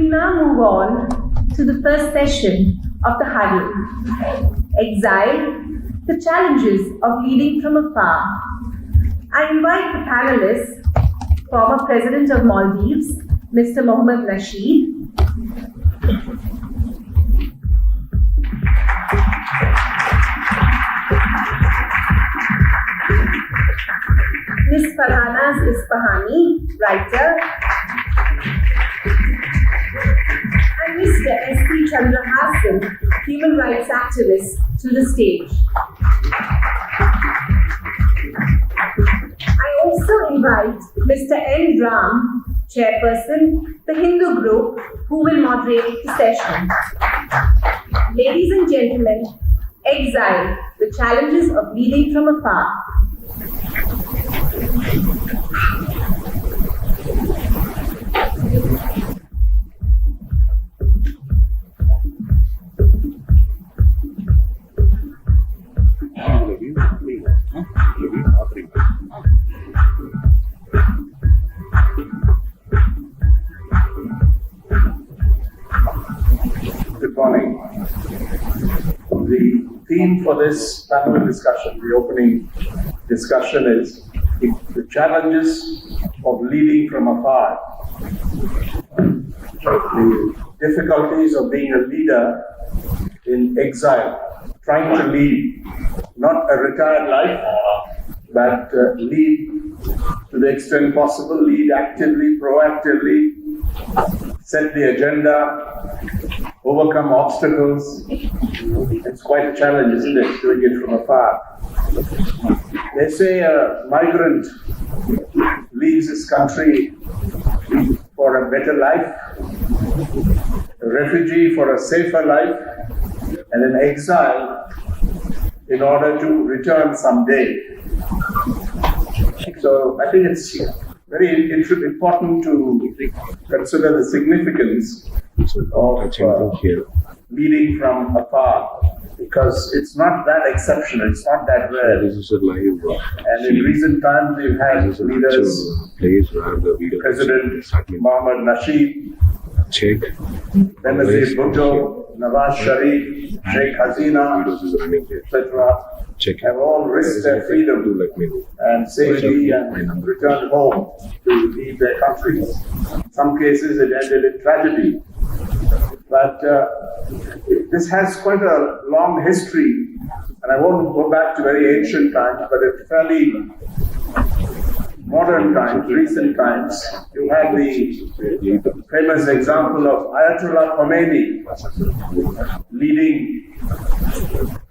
We now move on to the first session of the Huddle. Exile, the challenges of leading from afar. I invite the panelists, former President of Maldives, Mr. Mohamed Nasheed, Ms. Farahnaz Ispahani, writer, and Mr. S.P. Chandrahasan, human rights activist, to the stage. I also invite Mr. N. Ram, chairperson, the Hindu group, who will moderate the session. Ladies and gentlemen, Exile, the challenges of leading from afar. Good morning. The theme for this panel discussion, the opening discussion, is the challenges of leading from afar. The difficulties of being a leader in exile, trying to lead not a retired life, but lead to the extent possible, lead actively, proactively, set the agenda, overcome obstacles. It's quite a challenge, isn't it, doing it from afar? They say a migrant leaves his country for a better life, a refugee for a safer life, and an exile in order to return someday. So I think it's very important to consider the significance of leading from afar, because it's not that exceptional, it's not that rare. And in recent times we've had leaders, President Mohamed Nasheed, Benazir Bhutto, Nawaz Sharif, Sheikh Hasina, etc., have all risked their freedom and safety and returned home to lead their countries. In some cases it ended in tragedy. But this has quite a long history, and I won't go back to very ancient times, but at fairly modern times, recent times. You have the famous example of Ayatollah Khomeini leading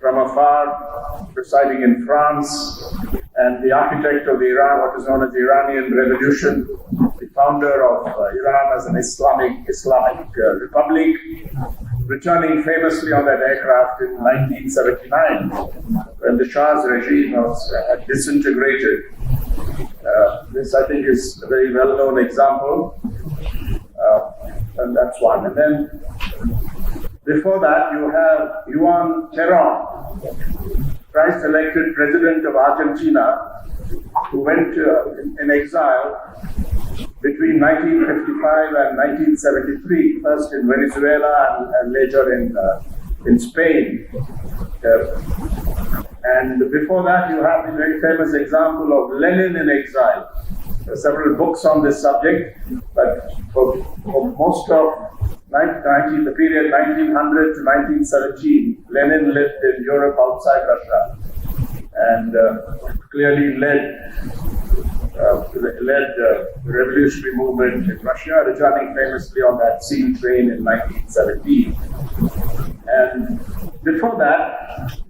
from afar, presiding in France, and the architect of the Iran, what is known as the Iranian Revolution, the founder of Iran as an Islamic republic, returning famously on that aircraft in 1979 when the Shah's regime had disintegrated. This, I think, is a very well-known example, and that's one. And then before that, you have Juan Perón, Christ-elected president of Argentina, who went in exile between 1955 and 1973, first in Venezuela and later in Spain. And before that, you have the very famous example of Lenin in exile. There are several books on this subject, but for most of the period 1900 to 1917, Lenin lived in Europe outside Russia and clearly led the revolutionary movement in Russia, returning famously on that Seal train in 1917. And before that,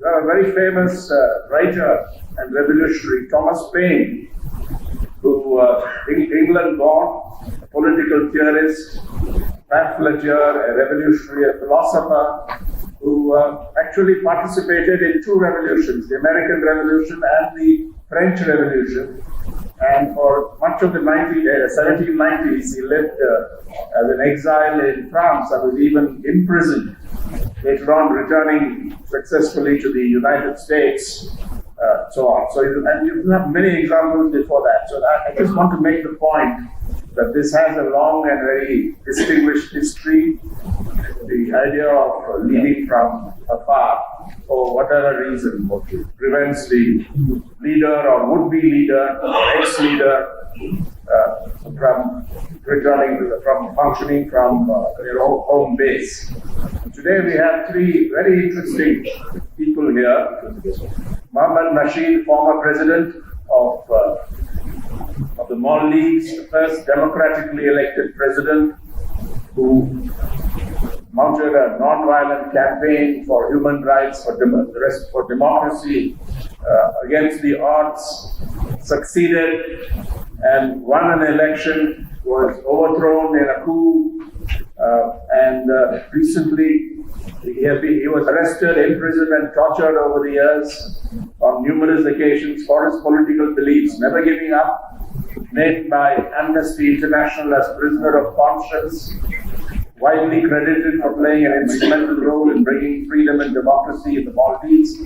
a very famous writer and revolutionary, Thomas Paine, who England-born, a political theorist, pamphleteer, a revolutionary, a philosopher, who actually participated in two revolutions, the American Revolution and the French Revolution. And for much of the 1790s, he lived as an exile in France and was even imprisoned. Later on, returning successfully to the United States, so on. So, and you have many examples before that. So I just want to make the point that this has a long and very distinguished history. The idea of leading from afar, for whatever reason, prevents the leader or would-be leader or ex-leader from functioning from their home base. Today we have three very interesting people here. Mohamed Nasheed, former president of the Maldives, the first democratically elected president who mounted a non-violent campaign for human rights, for democracy, against the odds, succeeded and won an election, was overthrown in a coup, and recently he was arrested, imprisoned and tortured over the years on numerous occasions for his political beliefs, never giving up, named by Amnesty International as prisoner of conscience, widely credited for playing an instrumental role in bringing freedom and democracy in the Maldives,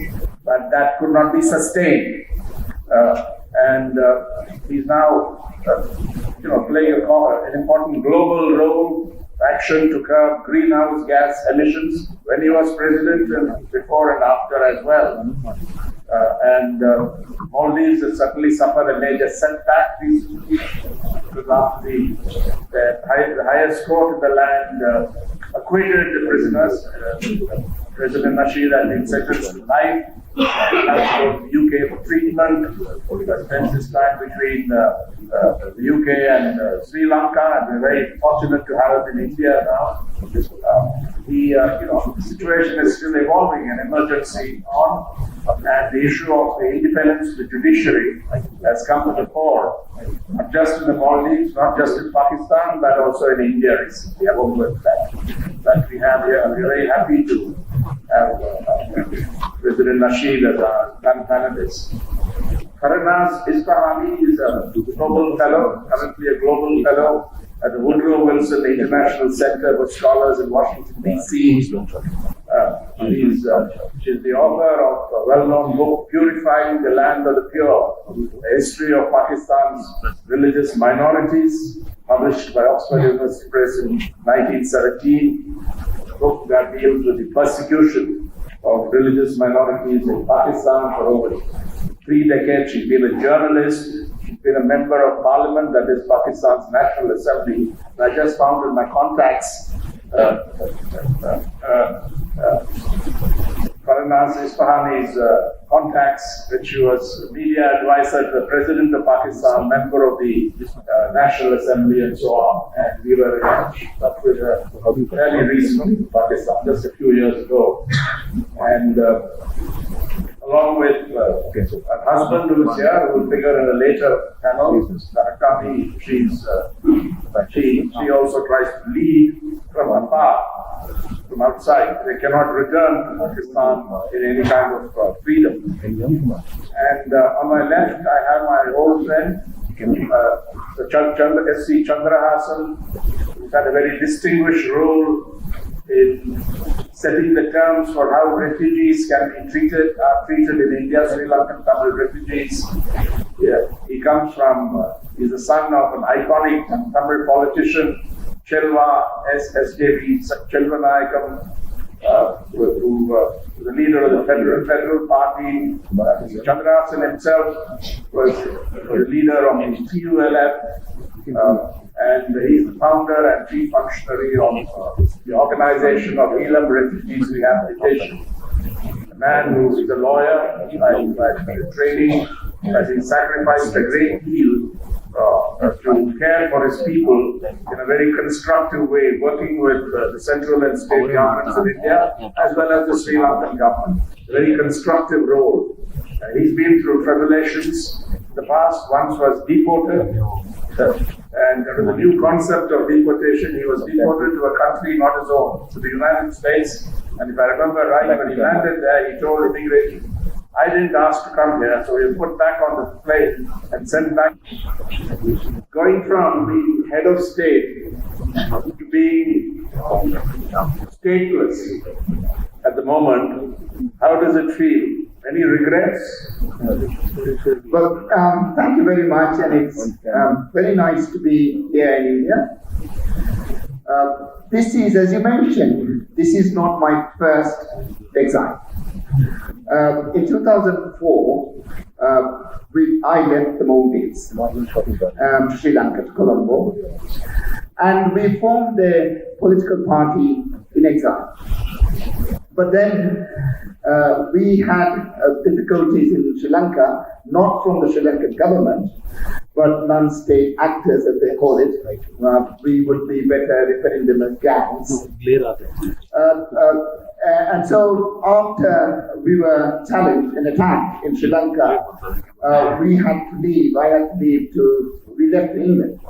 but that could not be sustained. And he's now, playing an important global role, action to curb greenhouse gas emissions when he was president and before and after as well. Maldives has certainly suffered a major setback recently because after the highest court in the land acquitted the prisoners. President Nasheed has been sentenced to life. He has to go to the UK for treatment. He spends his time between the UK and Sri Lanka, and we're very fortunate to have him in India now. The situation is still evolving, an emergency on, and the issue of the independence of the judiciary has come to the fore, not just in the Maldives, not just in Pakistan, but also in India recently. I won't go into that we have here. We're very happy to have President Nasheed as our panelist. Farahnaz Ispahani is a global fellow, currently a global fellow at the Woodrow Wilson International Center for Scholars in Washington, D.C. She's the author of a well-known book, Purifying the Land of the Pure, a history of Pakistan's religious minorities, published by Oxford University Press in 1917, a book that deals with the persecution of religious minorities in Pakistan for over 3 decades. She's been a journalist. She's been a member of parliament, that is Pakistan's National Assembly. And I just found in my contacts Farahnaz Ispahani's contacts, that she was media advisor to the President of Pakistan, member of the National Assembly, and so on. And we were in touch with her fairly recently in Pakistan, just a few years ago. And along with her husband, who is here, who will figure in a later panel, Akami, she also tries to lead from afar, from outside. They cannot return to Pakistan in any kind of freedom. And on my left, I have my old friend, S.C. Chandrahasan, who's had a very distinguished role in setting the terms for how refugees are treated in India, Sri Lankan Tamil refugees. Yeah, he comes from, he's the son of an iconic Tamil politician, Chelva SJV, Chelvanayakam, who was the leader of the federal party. Chandrahasan himself was the leader of the TULF. And he's the founder and chief functionary of the organization of Elam Refugees Rehabilitation. A man who is a lawyer by training, has he sacrificed a great deal to care for his people in a very constructive way, working with the central and state governments of India as well as the Sri Lankan government. A very constructive role. He's been through tribulations in the past. Once was deported. And there was a new concept of deportation. He was deported to a country not his own, to the United States. And if I remember right, when he landed there, he told immigration, I didn't ask to come here, so he was put back on the plane and sent back. Going from being head of state to being stateless at the moment, how does it feel? Any regrets? Well, thank you very much, and it's very nice to be here in India. This is, as you mentioned, this is not my first exile. In 2004, I left the Maldives to Sri Lanka, to Colombo, and we formed a political party in exile. But then we had difficulties in Sri Lanka, not from the Sri Lankan government, but non-state actors, as they call it. We would be better referring them as gangs. And so after we were challenged and attacked in Sri Lanka, we had to leave. I had to leave we left England.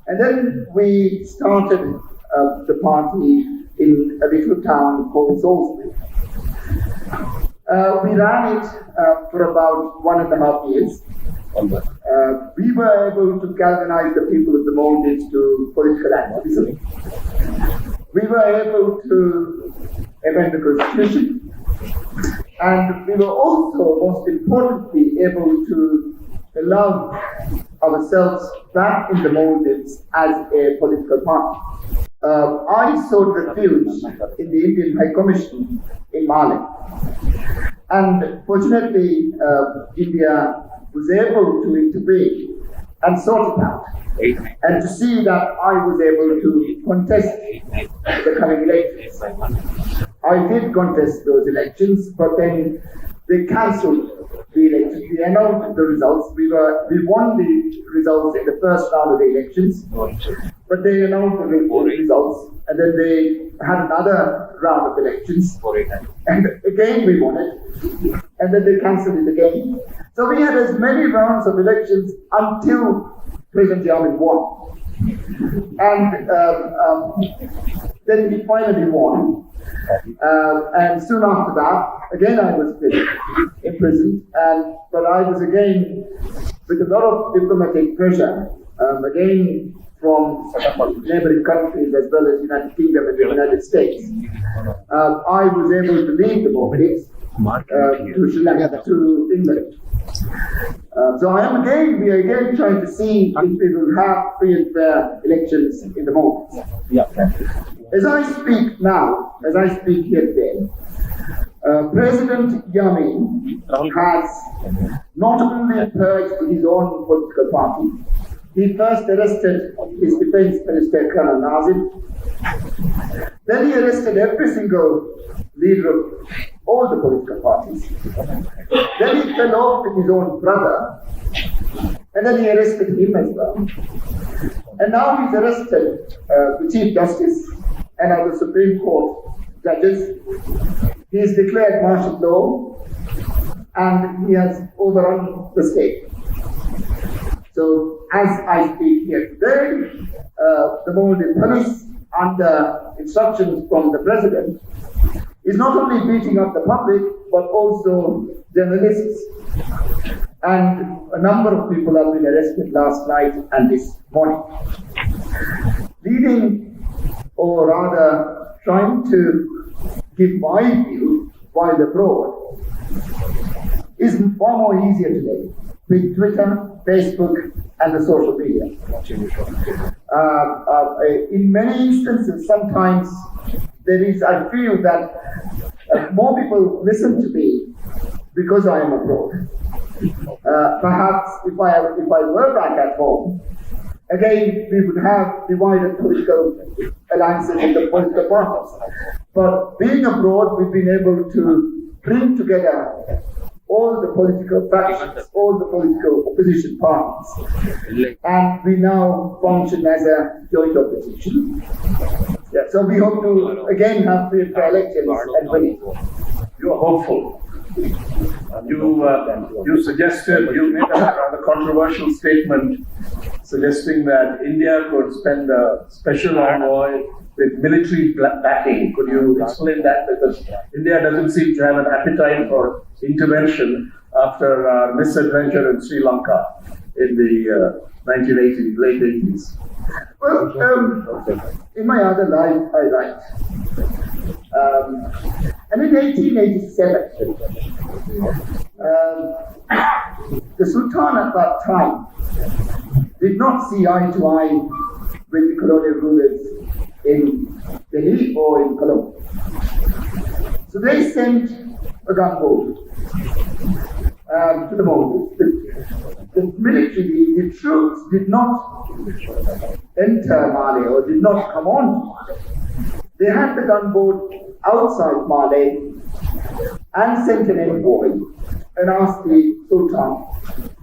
And then we started the party in a little town called Salisbury. We ran it for about 1.5 years. We were able to galvanize the people of the Maldives to political activism. We were able to amend the constitution, and we were also, most importantly, able to allow ourselves back in the Maldives as a political party. I sought refuge in the Indian High Commission in Mali, and fortunately, India was able to intervene and sort it out, and to see that I was able to contest the coming elections. I did contest those elections, but then they cancelled the elections. They announced the results. We won the results in the first round of the elections, but they announced the results, and then they had another round of elections, and again we won it, and then they cancelled it again. So we had as many rounds of elections until President Yamin won. And then he finally won. And soon after that, again I was imprisoned, but I was again, with a lot of diplomatic pressure, again from neighboring countries as well as United Kingdom and the United States, I was able to leave the Maldives to Sri Lanka, to England. So we are again trying to see if we will have free and fair elections in the Maldives. As I speak now, as I speak here today, President Yamin has not only purged his own political party, he first arrested his defense minister, Colonel Nazim. Then he arrested every single leader of all the political parties. Then he fell off with his own brother, and then he arrested him as well. And now he's arrested the Chief Justice and other Supreme Court judges. He has declared martial law, and he has overrun the state. So, as I speak here today, the Maldives police, under instructions from the president, is not only beating up the public, but also journalists. And a number of people have been arrested last night and this morning. Leading, or rather trying to give my view while abroad, is far more easier today with Twitter, Facebook, and the social media. In many instances, sometimes I feel that more people listen to me because I am abroad. Perhaps if I were back at home, again we would have divided political alliances in the political parties. But being abroad, we've been able to bring together all the political factions, all the political opposition parties, and we now function as a joint opposition. Yeah, so we hope to again have free and fair elections and win. You are hopeful. You suggested, you made a rather controversial statement suggesting that India could spend a special envoy with military backing. Could you explain that? Because India doesn't seem to have an appetite for intervention after our misadventure in Sri Lanka in the 1980s, late 80s. Well, in my other life, I write. And in 1887, the Sultan at that time did not see eye to eye with the colonial rulers in Delhi or in Colombo. So they sent a gunboat to the Maldives. The military, the troops did not enter Male or did not come on to Male. They had the gunboat outside Male and sent an envoy and asked the Sultan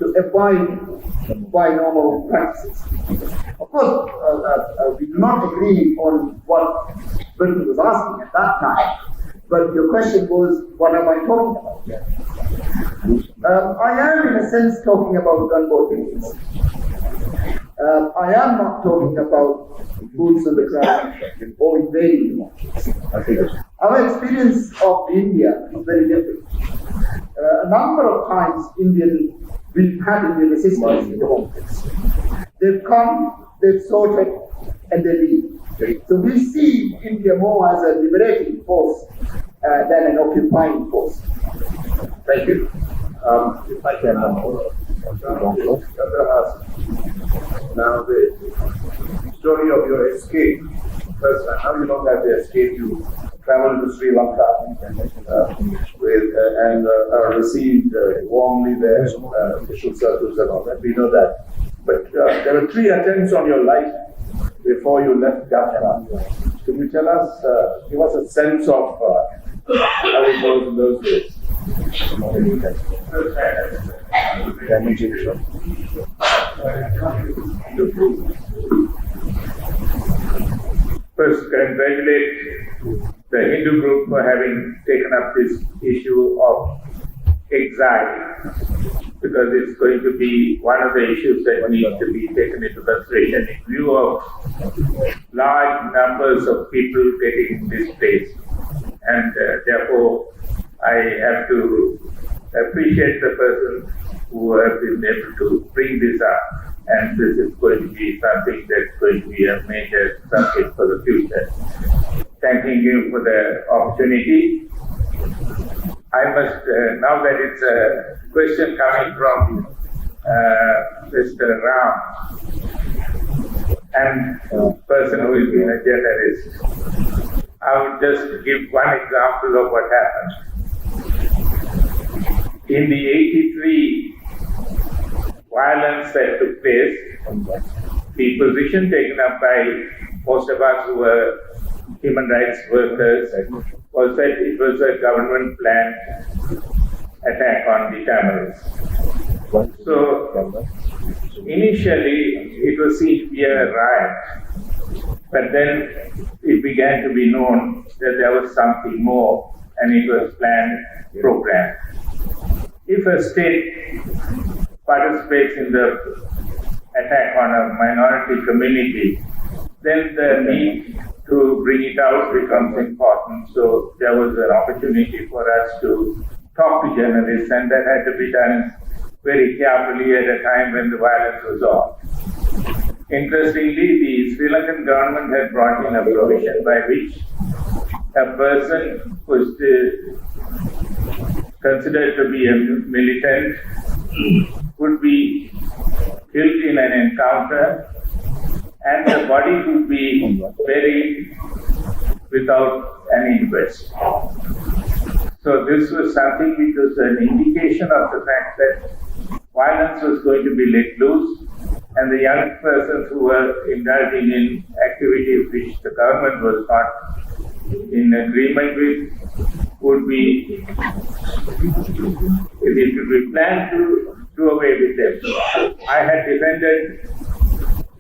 to abide by normal practices. Of course, we do not agree on what Britain was asking at that time, but your question was, what am I talking about? I am, in a sense, talking about gunboat buildings. I am not talking about boots on the ground or invading the markets. Our experience of India is very different. A number of times we've had Indian resistance in the markets. They've come, they've sorted, and they leave. So we see India more as a liberating force than an occupying force. Thank you. If I can, Chandrahasan. Now the story of your escape. First, how you know that the escape, you traveled to Sri Lanka and are received warmly there, official circles and all that. We know that. But there were 3 attempts on your life before you left Ghana. Can you tell us, give us a sense of how it was in those days? First, congratulate the Hindu group for having taken up this issue of exile, because it's going to be one of the issues that needs to be taken into consideration in view of large numbers of people getting displaced. And therefore, I have to appreciate the person who have been able to bring this up, and this is going to be something that's going to be a major subject for the future. Thanking you for the opportunity. I must, now that it's a question coming from Mr. Ram, and person who is being a journalist, I would just give one example of what happened. In the 83 violence that took place, the position taken up by most of us who were human rights workers was that it was a government planned attack on the Tamils. So initially it was seen to be a riot, but then it began to be known that there was something more, and it was planned, programmed. If a state participates in the attack on a minority community, then the need to bring it out becomes important. So there was an opportunity for us to talk to journalists, and that had to be done very carefully at a time when the violence was on. Interestingly, the Sri Lankan government had brought in a provision by which a person was considered to be a militant would be killed in an encounter, and the body would be buried without an inquest. So this was something which was an indication of the fact that violence was going to be let loose, and the young persons who were indulging in activities which the government was not in agreement with would be, it would be planned to do away with them. I had defended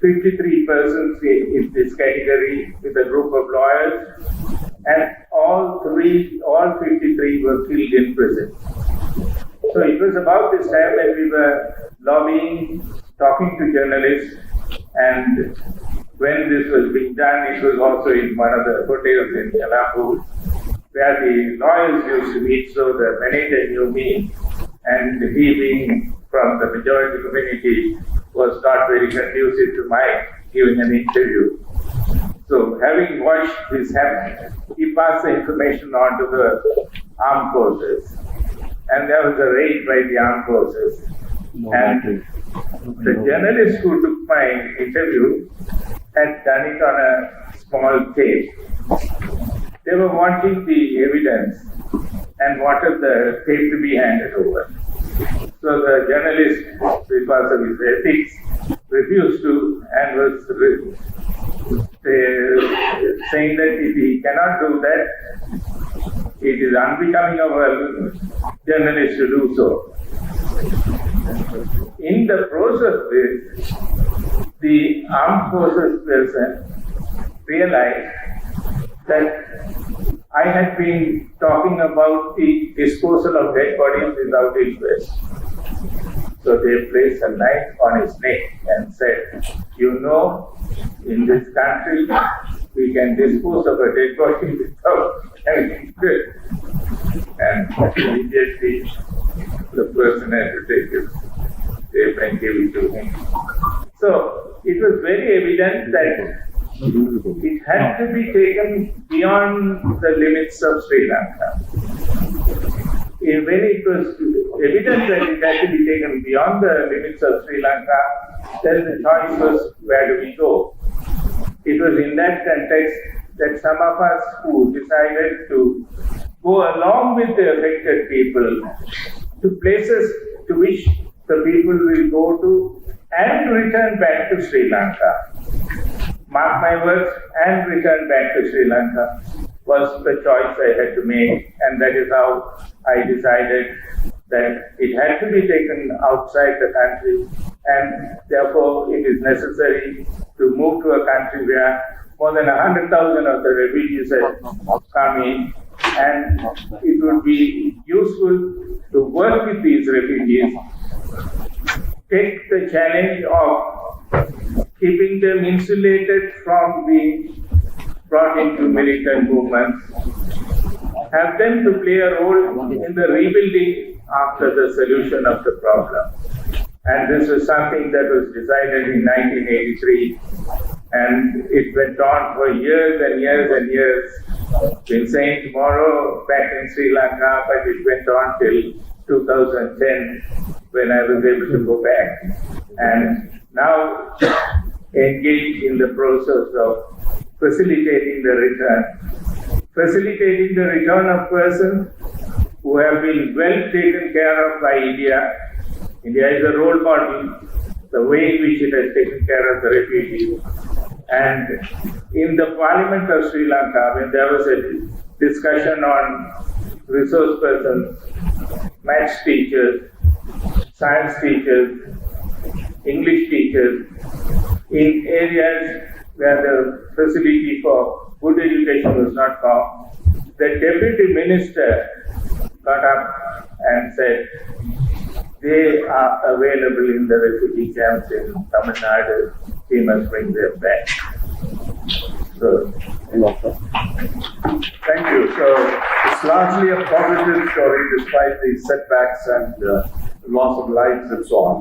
53 persons in this category with a group of lawyers, and all 53 were killed in prison. So it was about this time that we were lobbying, talking to journalists, and when this was being done, it was also in one of the hotels in Colombo, where the lawyers used to meet, so the manager knew me, and he being from the majority community was not very conducive to my giving an interview. So having watched this happen, he passed the information on to the armed forces. And there was a raid by the armed forces. And the journalist who took my interview had done it on a small tape. They were wanting the evidence and wanted the tape to be handed over. So the journalist, because of his ethics, refused to and was saying that if he cannot do that, it is unbecoming of a journalist to do so. In the process, the armed forces person realized that I had been talking about the disposal of dead bodies without inquest. So they placed a knife on his neck and said, you know, in this country, we can dispose of a dead body without having inquest. And immediately, the person had to take his tape and give it to him. So it was very evident that it had to be taken beyond the limits of Sri Lanka. When it was evident that it had to be taken beyond the limits of Sri Lanka, then the choice was, where do we go? It was in that context that some of us who decided to go along with the affected people to places to which the people will go to and return back to Sri Lanka. Mark my words, and return back to Sri Lanka was the choice I had to make, and that is how I decided that it had to be taken outside the country, and therefore it is necessary to move to a country where more than 100,000 of the refugees have come in, and it would be useful to work with these refugees, take the challenge of keeping them insulated from being brought into militant movements, have them to play a role in the rebuilding after the solution of the problem. And this was something that was decided in 1983, and it went on for years and years and years. Been saying tomorrow back in Sri Lanka, but it went on till 2010 when I was able to go back. And now engaged in the process of facilitating the return of persons who have been well taken care of by India. India is a role model, the way in which it has taken care of the refugees. And in the Parliament of Sri Lanka, when there was a discussion on resource persons, maths teachers, science teachers, English teachers, in areas where the facility for good education was not found, the deputy minister got up and said, they are available in the refugee camps in Tamil Nadu, we must bring them back. So, thank you. So, it's largely a positive story despite the setbacks and loss of lives and so on.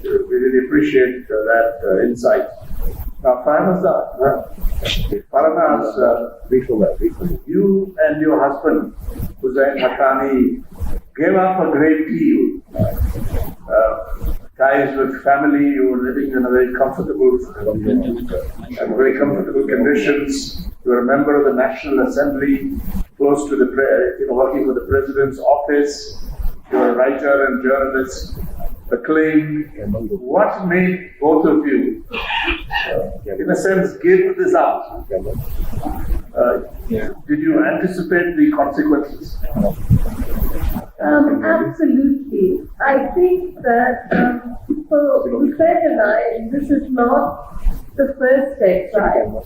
We really appreciate that insight. Now, Farahnaz, you and your husband, Hussain Haqqani, gave up a great deal. Ties with family, you were living in a very comfortable and very comfortable conditions. You were a member of the National Assembly, close to the working with the President's office. You were a writer and journalist, acclaimed. What made both of you, in a sense, give this up? Did you anticipate the consequences? Absolutely. I think that for Hussain and I, this is not the first exile,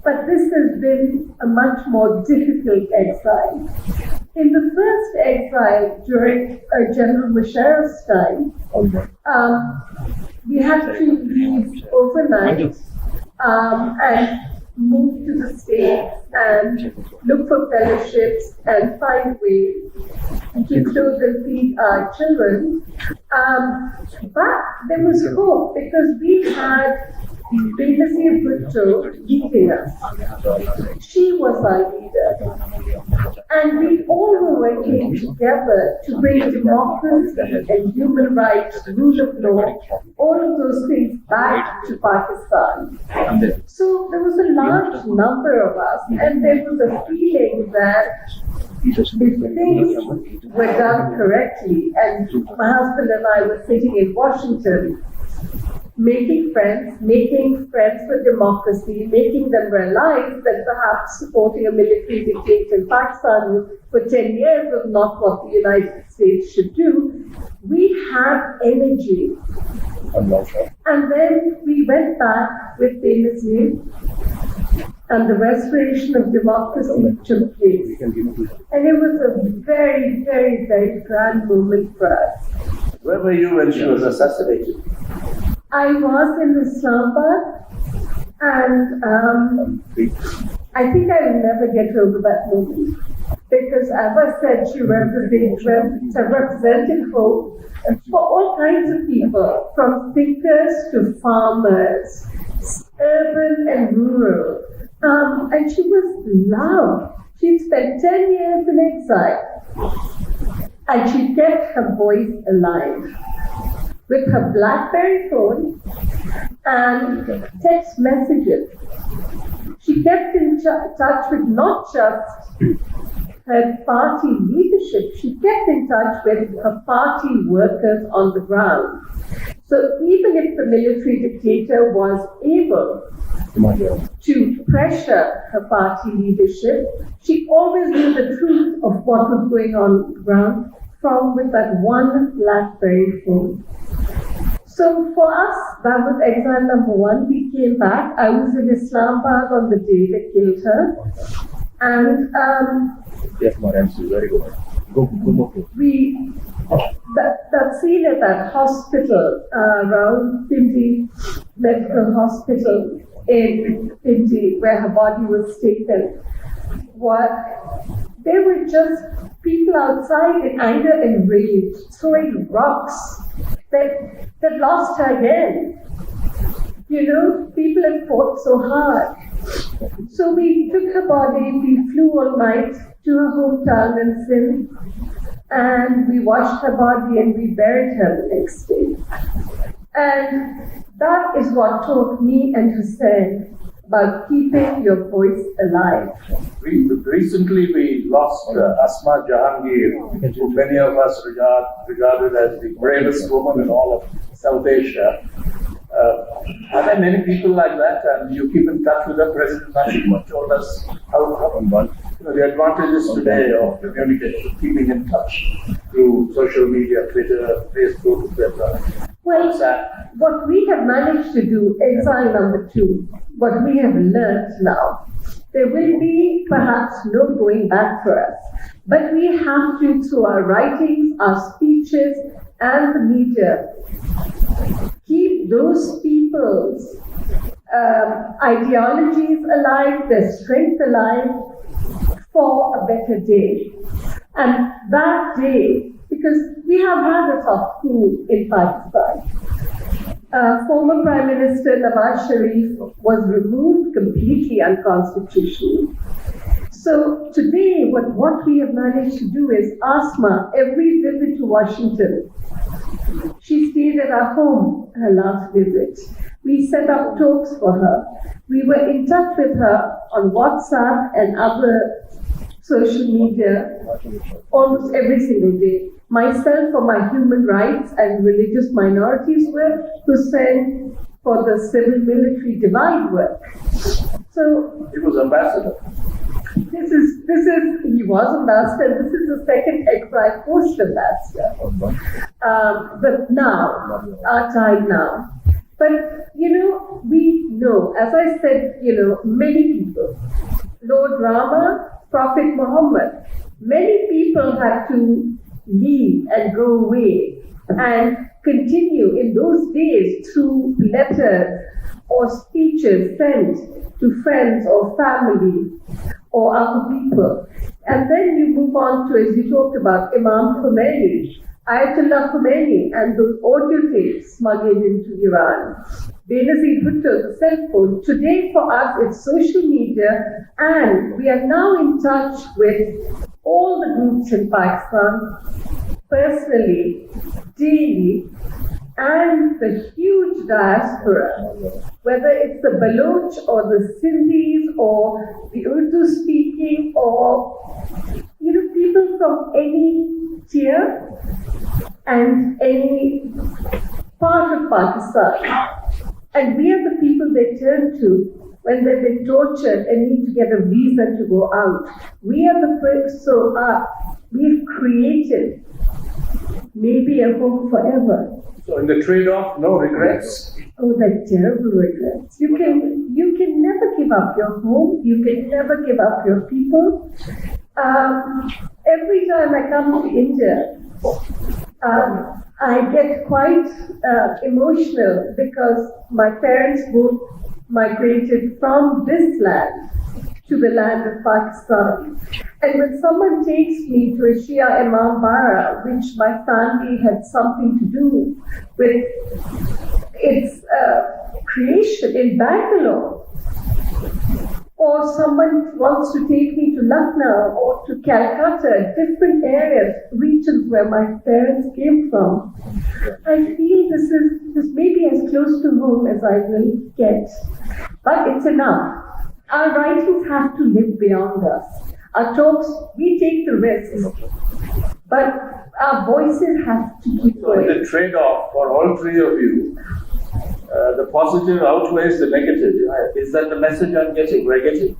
but this has been a much more difficult exile. In the first exile during General Musharraf's time, we had to leave overnight and move to the States and look for fellowships and find ways to clothe and feed our children. But there was hope because we had Benazir Bhutto leading us. She was our leader. And we all were working together to bring democracy and human rights, rule of law, all of those things back to Pakistan. So there was a large number of us, and there was a feeling that if things were done correctly, and my husband and I were sitting in Washington, making friends for democracy, making them realize that perhaps supporting a military dictator in Pakistan for 10 years was not what the United States should do. We had energy. And then we went back with Benazir, and the restoration of democracy took place. And it was a very, very, very grand moment for us. Where were you when she was assassinated? I was in Islamabad, and I think I will never get over that moment. Because as I said, she represented hope for all kinds of people, from thinkers to farmers, urban and rural. And she was loved. She spent 10 years in exile, and she kept her voice alive with her BlackBerry phone and text messages. She kept in touch with not just her party leadership, she kept in touch with her party workers on the ground. So even if the military dictator was able to pressure her party leadership, she always knew the truth of what was going on the ground from with that one BlackBerry phone. So for us, that was exile number one. We came back. I was in Islamabad on the day they killed her. And yes, Madam, very good. that scene at that hospital, around Pindi Medical Hospital in Pindi, where her body was taken, they were just people outside in anger and rage, throwing rocks that lost her again. You know, people had fought so hard. So we took her body, we flew all night to her hometown in Sindh, and we washed her body and we buried her the next day. And that is what taught me and Hussein about keeping your voice alive. Recently, we lost Asma Jahangir, who many of us regarded as the bravest woman in all of South Asia. Are there many people like that, and you keep in touch with them? President Nasheed told us how the advantages today of communication, keeping in touch through social media, Twitter, Facebook, etc. Well, what we have managed to do, exile number two, what we have learned now, there will be perhaps no going back for us, but we have to, through our writings, our speeches, and the media, keep those people's ideologies alive, their strength alive, for a better day. And that day, because we have had a tough coup in Pakistan. Former Prime Minister Nawaz Sharif was removed completely unconstitutionally. So today, what we have managed to do is Asma, every visit to Washington, she stayed at our home her last visit. We set up talks for her. We were in touch with her on WhatsApp and other social media almost every single day. Myself for my human rights and religious minorities work, Hussein for the civil-military divide work. So he was ambassador. He was ambassador. This is the second exile post-ambassador. But now, our time now. But, we know, as I said, many people, Lord Rama, Prophet Muhammad, many people had to leave and go away and continue in those days through letters or speeches sent to friends or family or other people. And then you move on to, as you talked about, Imam Khomeini, Ayatollah Khomeini, and those audio tapes smuggled into Iran. Benazir Bhutto, the cell phone. Today for us it's social media, and we are now in touch with all the groups in Pakistan personally, daily, and the huge diaspora, whether it's the Baloch or the Sindhis or the Urdu speaking or people from any tier and any part of Pakistan. And we are the people they turn to when they've been tortured and need to get a visa to go out. We are the first, so we've created maybe a home forever. So in the trade-off, no regrets. Oh, that terrible regrets. You can never give up your home. You can never give up your people. Every time I come to India, I get quite emotional because my parents both migrated from this land to the land of Pakistan. And when someone takes me to a Shia Imam Bara, which my family had something to do with its creation in Bangalore, or someone wants to take me to Lucknow or to Calcutta, different areas, regions where my parents came from, I feel this may be as close to home as I will get. But it's enough. Our writings have to live beyond us. Our talks, we take the risks, but our voices have to keep going. The trade-off for all three of you, the positive outweighs the negative. Is that the message I'm getting? We're getting?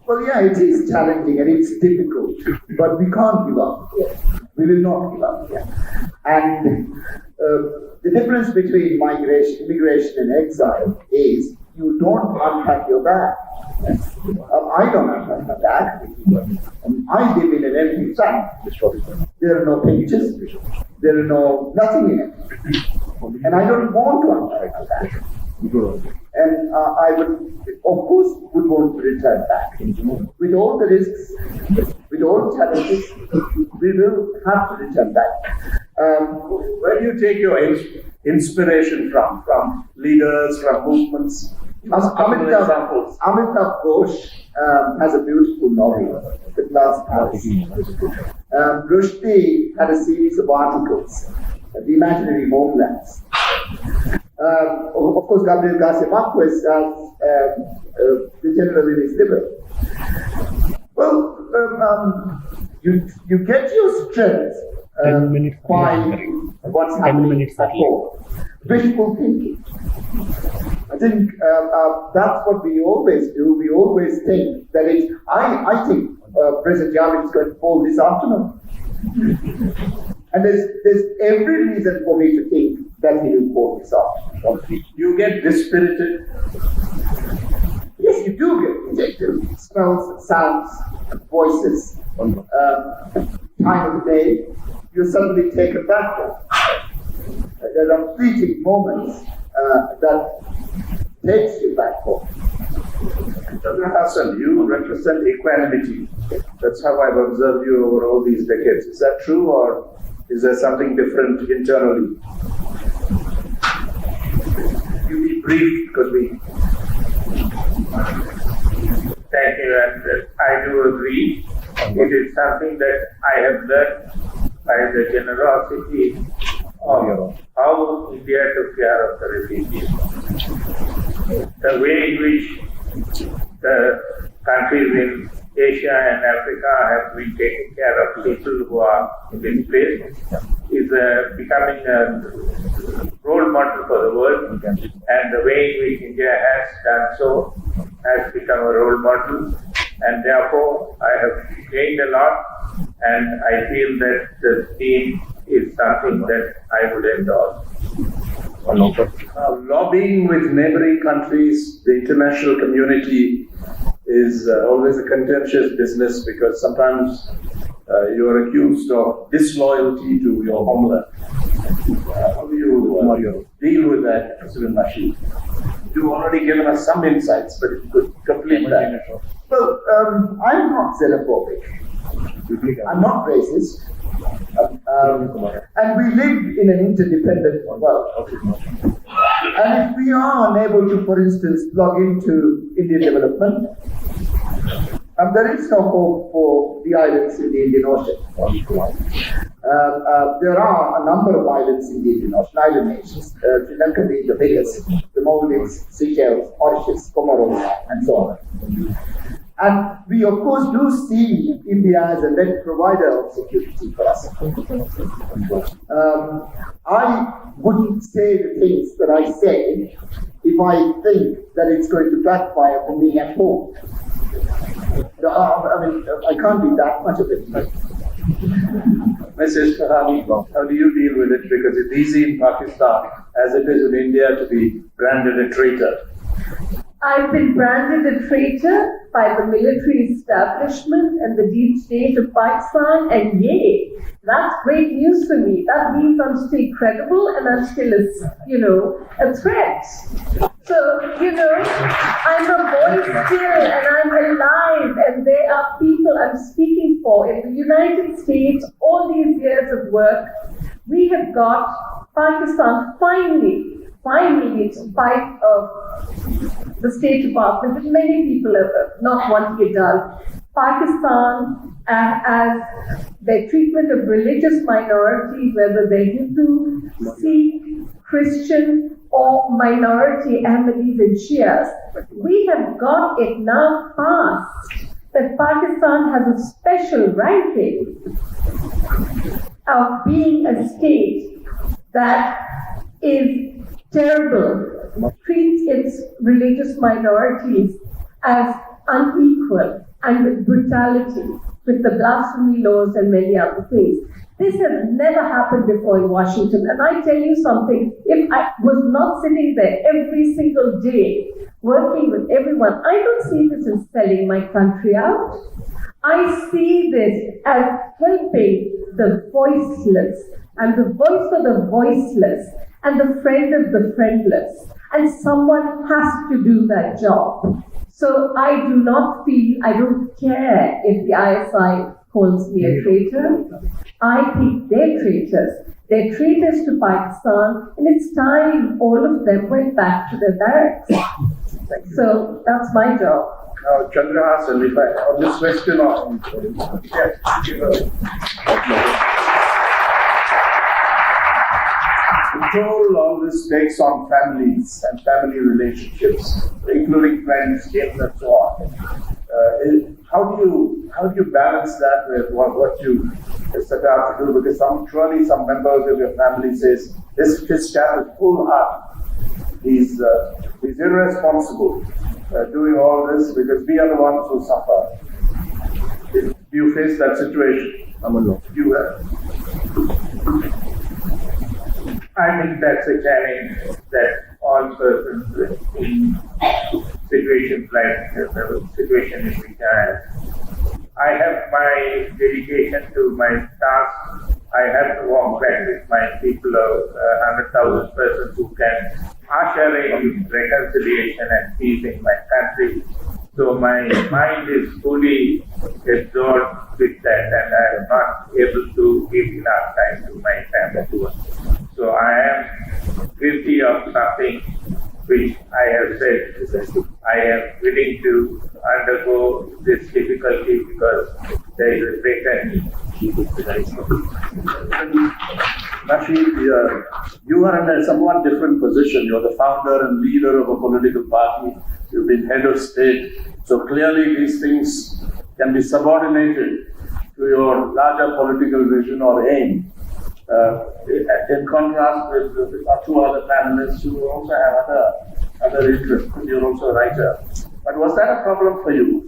Well, yeah, it is challenging and it's difficult, but we can't give up. We will not give up. And the difference between immigration and exile is you don't unpack your bag. I don't unpack my bag. I live in an empty flat. There are no pictures. There are nothing in it. And I don't want to unpack my bag. And I would, of course, would want to return back. With all the risks, with all the challenges, we will have to return back. Where do you take your inspiration from? From leaders, from movements? Amitav Ghosh has a beautiful novel, The Glass House. Rushdie had a series of articles, The Imaginary Homelands. Of course, Gabriel Garcia Marquez The General in his Liver. Well, you get your strength by what's happening at home. Visual thinking. I think that's what we always do. We always think that it's. I think President Yameen is going to fall this afternoon, and there's every reason for me to think that he will fall this afternoon. You get dispirited. Yes, you do get dejected. Smells, sounds, voices. Time of the day, you're suddenly taken back home. There are fleeting moments that takes you back home. Chandrahasan, you represent equanimity. That's how I've observed you over all these decades. Is that true, or is there something different internally? You be brief, because we... Thank you, and I do agree. It is something that I have learned by the generosity of how India took care of the refugees. The way in which the countries in Asia and Africa have been taking care of people who are displaced is becoming a role model for the world, and the way in which India has done so has become a role model, and therefore I have gained a lot, and I feel that the theme is something that I would endorse. Lobbying with neighboring countries, the international community, is always a contentious business, because sometimes you are accused of disloyalty to your homeland. How do you deal with that, President Nasheed? You've already given us some insights, but if you could complete that. Well, I'm not xenophobic. I'm not racist. And we live in an interdependent world. And if we are unable to, for instance, plug into Indian development, there is no hope for the islands in the Indian Ocean. There are a number of islands in the Indian Ocean, island nations, Sri Lanka being the biggest, the Maldives, Seychelles, Mauritius, Comoros, and so on. And we, of course, do see India as a net provider of security for us. I wouldn't say the things that I say if I think that it's going to backfire for me at home. I can't be that much of it. Mrs. Ispahani, how do you deal with it? Because it's easy in Pakistan, as it is in India, to be branded a traitor. I've been branded a traitor by the military establishment and the deep state of Pakistan, and yay, that's great news for me. That means I'm still credible and I'm still a threat. So, I'm a voice still and I'm alive, and there are people I'm speaking for. In the United States, all these years of work, we have got Pakistan finally, in spite of the State Department, which many people are not wanting it done, Pakistan as their treatment of religious minorities, whether they're Hindu, Sikh, Christian, or minority Ahmadis and Shias, we have got it now passed that Pakistan has a special ranking of being a state that is terrible, treats its religious minorities as unequal and with brutality, with the blasphemy laws and many other things. This has never happened before in Washington. And I tell you something, if I was not sitting there every single day working with everyone, I don't see this as selling my country out. I see this as helping the voiceless, and the voice for the voiceless, and the friend of the friendless. And someone has to do that job. So I do not feel, I don't care if the ISI calls me a traitor. I think they're traitors. They're traitors to Pakistan, and it's time all of them went back to their barracks. So that's my job. Now, Chandrahasan, on this question on the toll all this takes on families and family relationships, including friends, kids, and so on. How do you balance that with what you set out to do? Because surely some members of your family says this chap is full heart. He's irresponsible, doing all this because we are the ones who suffer. Do you face that situation? You have. I think that's a challenge that all persons in situations like the situation in which I am. I have my dedication to my task. I have to walk back with my people of 100,000 persons who can usher in reconciliation and peace in my country. So my mind is fully absorbed with that, and I am not able to give enough time to my family. So I am guilty of something which I have said. I am willing to undergo this difficulty because there is a greater need. Nasheed, you are in a somewhat different position. You are the founder and leader of a political party. You've been head of state. So clearly these things can be subordinated to your larger political vision or aim. In contrast with our two other panelists who also have other interests. You're also a writer. But was that a problem for you?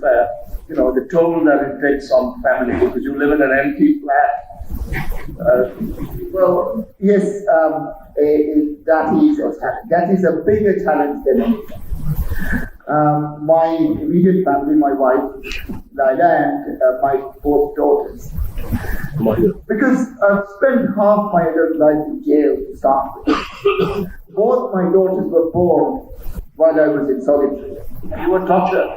The toll that it takes on family, because you live in an empty flat. Well, yes, that is a bigger challenge than anything. My immediate family, my wife, Laila, and my 4 daughters. Because I've spent half my adult life in jail to start with. Both my daughters were born while I was in solitary. You were tortured.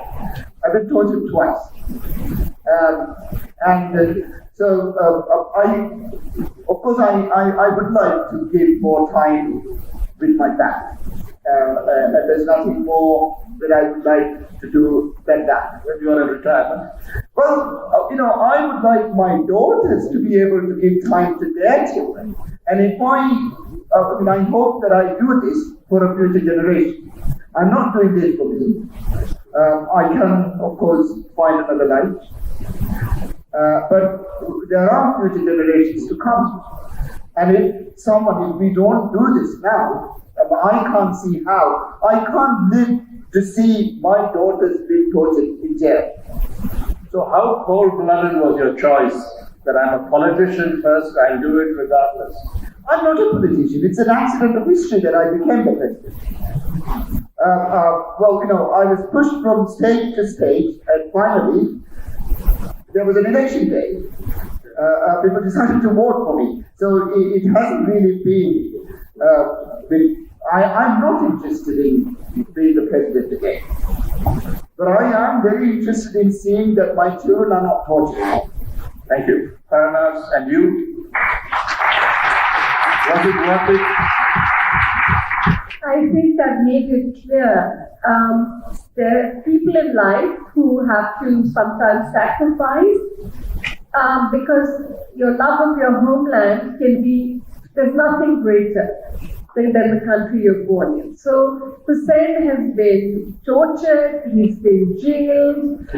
I've been tortured twice. So of course, I would like to give more time with my family. There's nothing more that I would like to do than that. When you are in retirement, Well, I would like my daughters to be able to give time to their children. And if I hope that I do this for a future generation. I'm not doing this for me. I can, of course, find another life. But there are future generations to come. And if we don't do this now, I can't see how. I can't live to see my daughters being tortured in jail. so how cold-blooded was your choice that I'm a politician first, I'll do it regardless? I'm not a politician. It's an accident of history that I became the president. I was pushed from stage to stage, and finally, there was an election day. People decided to vote for me. So it hasn't really been. I'm not interested in being the president again. But I am very interested in seeing that my children are not tortured. Thank you. Farahnaz, and you? Was it worth it? I think I've made it clear. There are people in life who have to sometimes sacrifice because your love of your homeland there's nothing greater than the country you're born in. So Hussein has been tortured, he's been jailed,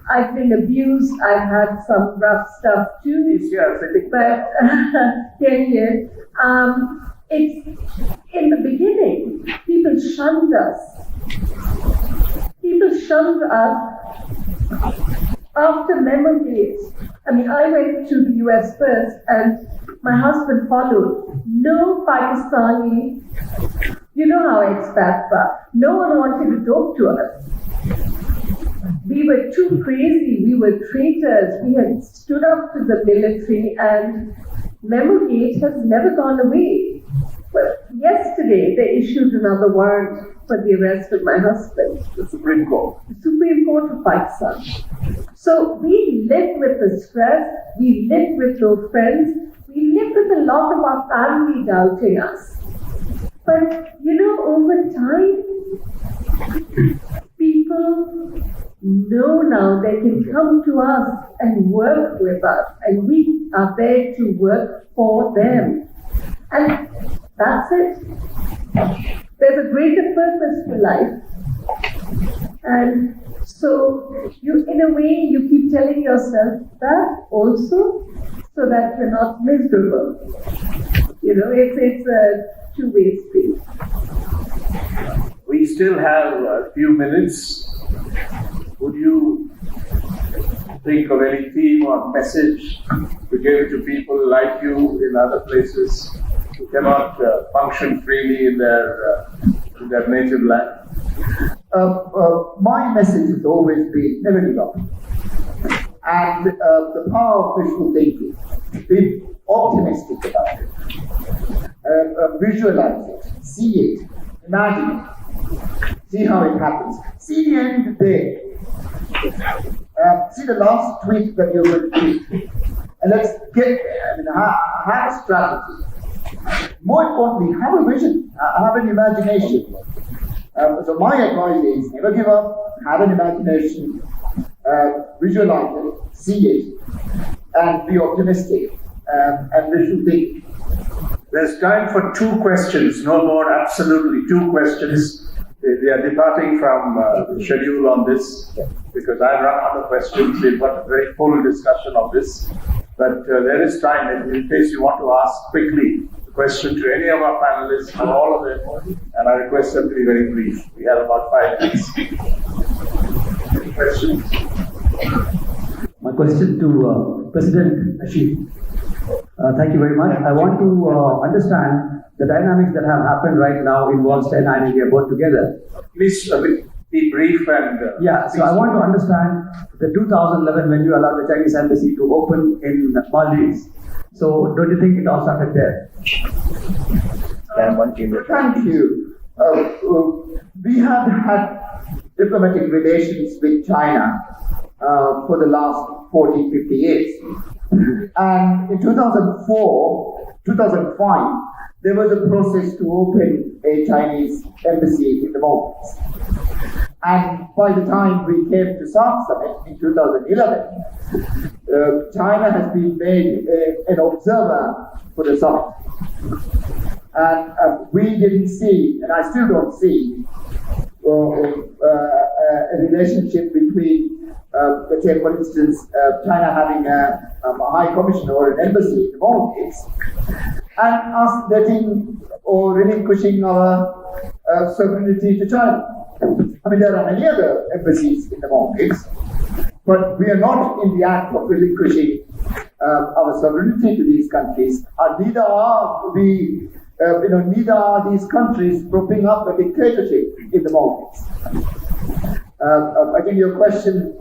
I've been abused, I've had some rough stuff too. Yes, I think. But it's in the beginning, people shunned us. People shunned us after memory. I went to the US first and my husband followed. No Pakistani, you know how expats are. No one wanted to talk to us. We were too crazy, we were traitors, we had stood up to the military, and Memorgate has never gone away. But yesterday they issued another warrant for the arrest of my husband. The Supreme Court. The Supreme Court of Pakistan. So we lived with the stress, we lived with no friends, we lived with a lot of our family doubting us. But over time, people know now they can come to us and work with us, and we are there to work for them. And that's it. There's a greater purpose to life. And so in a way, you keep telling yourself that also, so that you're not miserable. It's a two-way street. We still have a few minutes. Would you think of any theme or message to give to people like you in other places who cannot function freely in their native land? My message has always been never give up. And the power of visual thinking. Be optimistic about it. Visualize it. See it. Imagine it. See how it happens. See the end of the day. See the last tweet that you will tweet. And let's get there. Have a strategy. More importantly, have a vision. Have an imagination. So my advice is never give up. Have an imagination. Visualize it. See it. And be optimistic. And visual think. There's time for 2 questions, no more, absolutely 2 questions. We are departing from the schedule on this because I've run out of questions. We've got a very full discussion of this. But there is time in case you want to ask quickly a question to any of our panelists or all of them. And I request them to be very brief. We have about 5 minutes. Any questions? My question to President Nasheed. Thank you very much. I want to understand the dynamics that have happened right now involves China and India both together. Please be brief and... So I want to understand the 2011 when you allowed the Chinese embassy to open in Maldives. So don't you think it all started there? Thank you. We have had diplomatic relations with China for the last 40, 50 years. And in 2005, there was a process to open a Chinese embassy in the Maldives. And by the time we came to SARC Summit in 2011, China has been made an observer for the summit. And we didn't see, and I still don't see, a relationship between, let's say, for instance, China having a high commissioner or an embassy in the Maldives, and us letting or relinquishing our sovereignty to China. I mean, there are many other embassies in the Maldives, but we are not in the act of relinquishing our sovereignty to these countries, and neither are we. Neither are these countries propping up a dictatorship in the Maldives. I think your question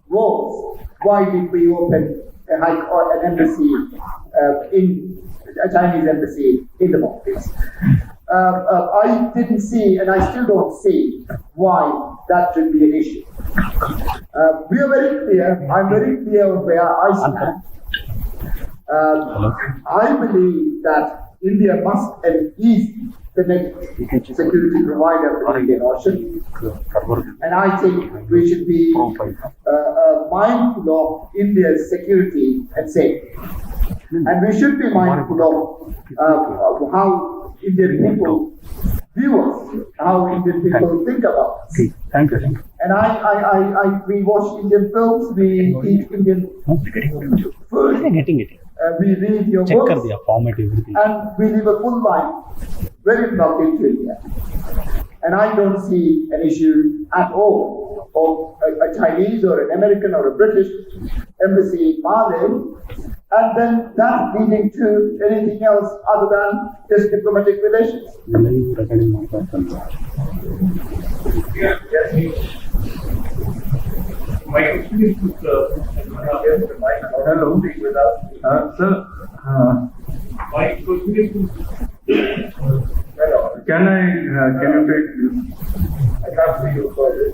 was, why did we open an embassy a Chinese embassy in the Maldives? I didn't see, and I still don't see, why that should be an issue. We are very clear, I'm very clear where I stand. I believe that India must and is the next security provider for the Indian Ocean. And I think we should be mindful of India's security and safety. And we should be mindful of how Indian people view us, how Indian people think about us. Thank you. And we watch Indian films, we eat Indian food. We read your books, and we live a full life, very plugged into India. And I don't see an issue at all of a Chinese or an American or a British embassy in Maldives, and then that leading to anything else other than just diplomatic relations. My question is to hello, sir. My question is to can you take this? I can't see you for this.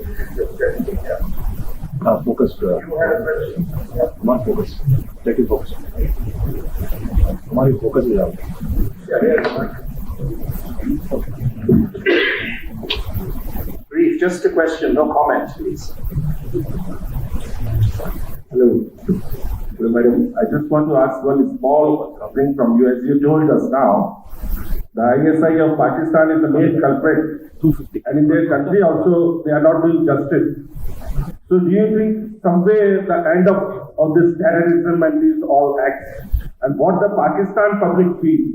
Focus. You had a question? Not focus. Take it focus. हमारी focus is out. Brief, just a question, no comment, please. Hello, madam. I just want to ask one small thing from you. As you told us now, the ISI of Pakistan is the main culprit, and in their country also they are not doing justice. So do you think somewhere the end of this terrorism and these all acts, and what the Pakistan public feel,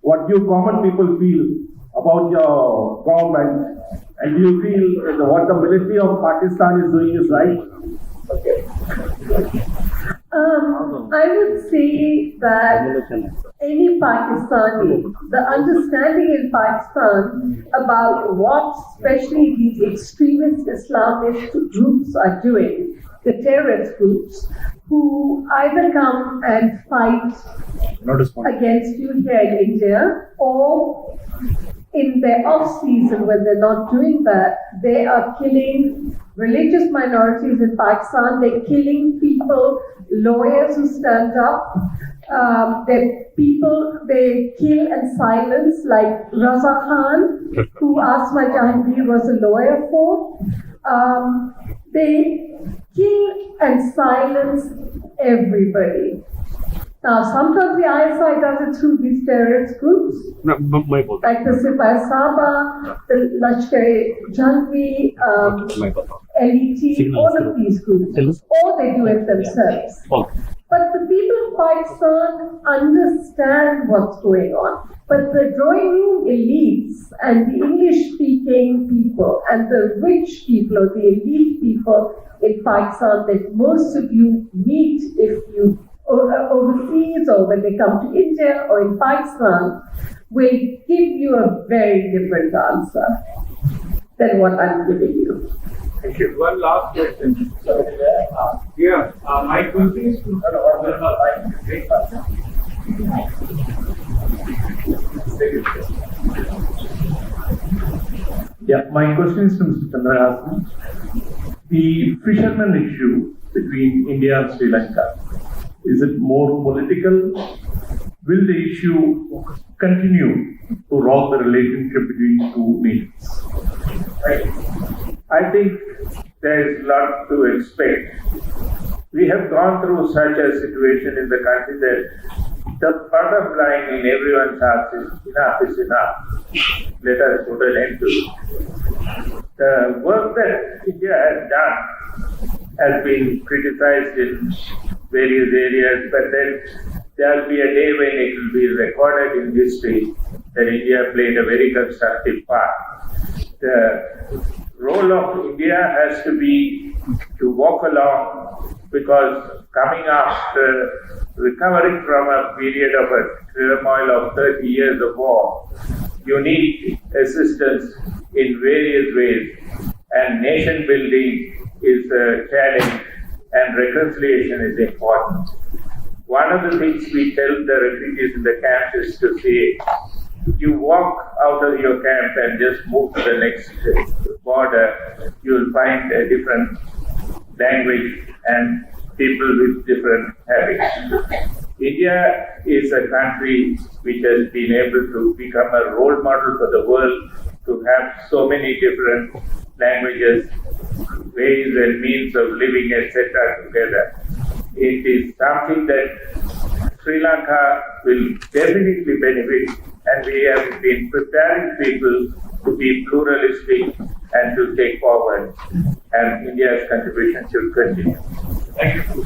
what you common people feel about your government, and do you feel what the military of Pakistan is doing is right? Okay. I would say that any Pakistani, the understanding in Pakistan about what especially these extremist Islamist groups are doing, the terrorist groups, who either come and fight against you here in India, or in their off-season, when they're not doing that, they are killing religious minorities in Pakistan. They're killing people, lawyers who stand up. They kill and silence, like Raza Khan, who Asma Jahangir was a lawyer for. They kill and silence everybody. Now, sometimes the ISI does it through these terrorist groups, like the Sipai Saba, the Lashkar-e-Jhangvi, LET, all of these groups, or they do it themselves. But the people of Pakistan understand what's going on. But the drawing room elites and the English-speaking people and the rich people or the elite people in Pakistan that most of you meet if you overseas or when they come to India or in Pakistan will give you a very different answer than what I'm giving you. Thank you. One last question. My question is to My question is to Mr. Chandrahasan. The fishermen issue between India and Sri Lanka? Is it more political? Will the issue continue to rock the relationship between two nations? I think there is a lot to expect. We have gone through such a situation in the country that the bottom line in everyone's heart is enough. Let us put an end to it. The work that India has done has been criticized in various areas, but then there will be a day when it will be recorded in history that India played a very constructive part. The role of India has to be to walk along, because coming after recovering from a period of a turmoil of 30 years of war, you need assistance in various ways, and nation building is a challenge and reconciliation is important. One of the things we tell the refugees in the camps is to say, you walk out of your camp and just move to the next border, you will find a different language and people with different habits. India is a country which has been able to become a role model for the world, to have so many different languages, ways and means of living, etc. together. It is something that Sri Lanka will definitely benefit, and we have been preparing people to be pluralistic and to take forward, and India's contribution should continue. Thank you.